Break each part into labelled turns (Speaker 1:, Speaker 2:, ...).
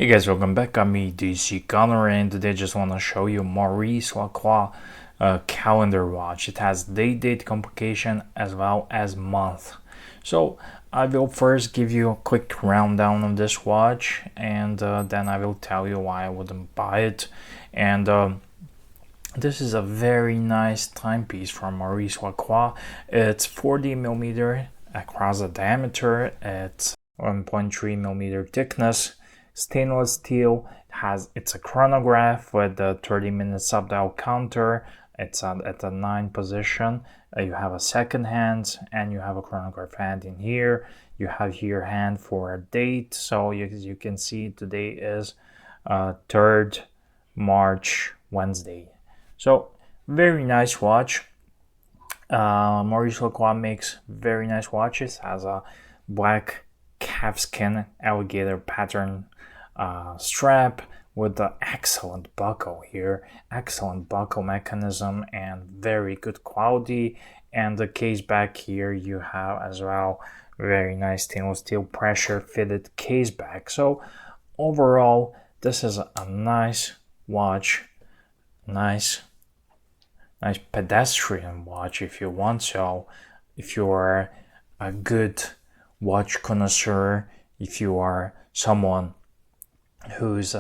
Speaker 1: Hey guys, welcome back. I'm me, DC Gunner, and today I just want to show you Maurice Lacroix calendar watch. It has date complication as well as month. So I will first give you a quick rundown of this watch, and then I will tell you why I wouldn't buy it. And this is a very nice timepiece from Maurice Lacroix. It's 40 millimeter across the diameter. It's 1.3 millimeter thickness. Stainless steel. It's a chronograph with a 30-minute sub-dial counter. It's at the 9 position. You have a second hand and you have a chronograph hand in here. You have here hand for a date. So you can see today is 3rd March, Wednesday. So very nice watch. Maurice Lacroix makes very nice watches. Has a black calfskin alligator pattern strap with the excellent buckle here, excellent buckle mechanism and very good quality. And the case back here you have as well very nice stainless steel pressure fitted case back. So overall this is a nice watch, nice pedestrian watch if you want. So if you are a good watch connoisseur, if you are someone who's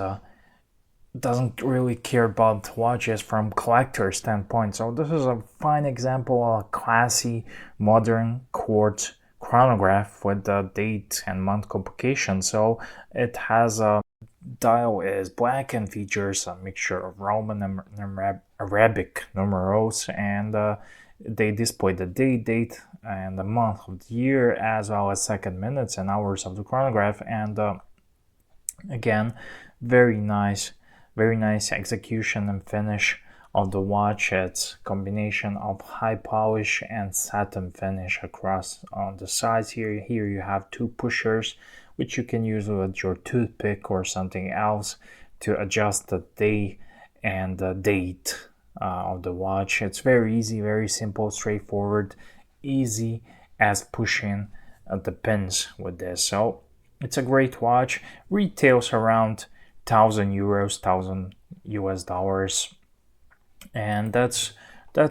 Speaker 1: doesn't really care about watches from collector standpoint, so this is a fine example of a classy modern quartz chronograph with the date and month complication. So it has a dial is black and features a mixture of Roman and Arabic numerals, and they display the date and the month of the year, as well as second, minutes, and hours of the chronograph. And again, very nice execution and finish of the watch. It's combination of high polish and satin finish across on the sides here. Here you have 2 pushers, which you can use with your toothpick or something else to adjust the day and the date of the watch. It's very easy, very simple, straightforward, easy as pushing the pins with this. So it's a great watch. Retails around 1,000 euros, 1,000 US dollars, and that's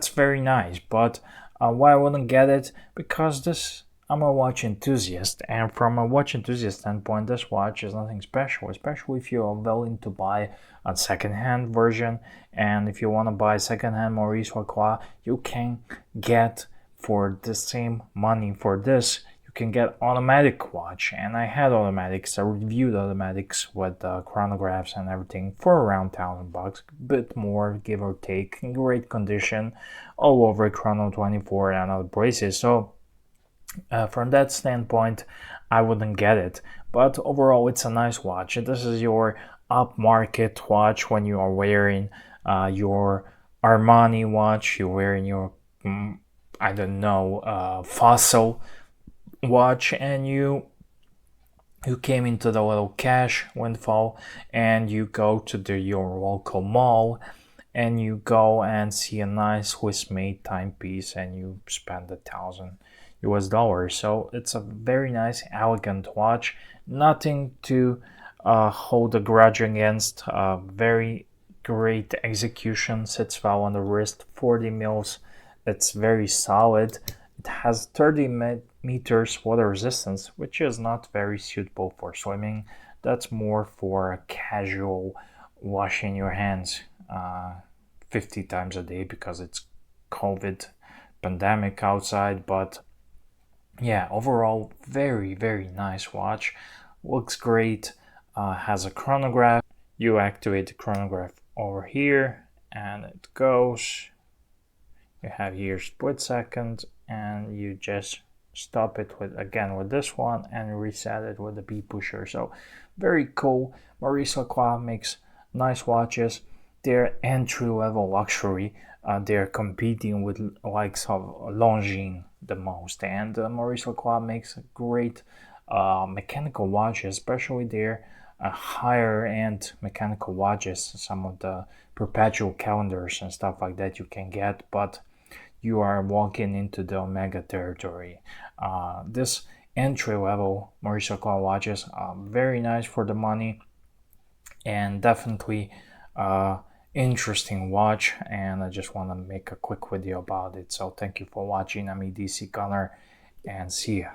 Speaker 1: very nice. But why I wouldn't get it? Because I'm a watch enthusiast, and from a watch enthusiast standpoint, this watch is nothing special, especially if you're willing to buy a second-hand version. And if you want to buy second-hand Maurice Lacroix, you can get for the same money for this, you can get automatic watch. And I had automatics, I reviewed automatics with chronographs and everything for around $1,000, a bit more give or take, in great condition, all over Chrono 24 and other places. So from that standpoint, I wouldn't get it. But overall, it's a nice watch. This is your upmarket watch when you are wearing your Armani watch, you're wearing your, I don't know, Fossil watch, and you came into the little cash windfall and you go to your local mall and you go and see a nice Swiss made timepiece and you spend 1,000 US dollars. So it's a very nice, elegant watch. Nothing to hold a grudge against. Very great execution. Sits well on the wrist. 40 mils. It's very solid. It has 30 meters water resistance, which is not very suitable for swimming. That's more for a casual washing your hands 50 times a day because it's COVID pandemic outside. But yeah, overall, very nice watch. Looks great. Has a chronograph. You activate the chronograph over here and it goes. You have here split second and you just stop it with this one and reset it with the B pusher. So very cool. Maurice Lacroix makes nice watches. They're entry-level luxury. They're competing with likes of Longines the most, and Maurice Lacroix makes great mechanical watches, especially their higher end mechanical watches. Some of the perpetual calendars and stuff like that you can get, but you are walking into the Omega territory. This entry level Maurice Lacroix watches are very nice for the money. and definitely interesting watch, and I just want to make a quick video about it. So thank you for watching. I'm EDC Connor, and see ya.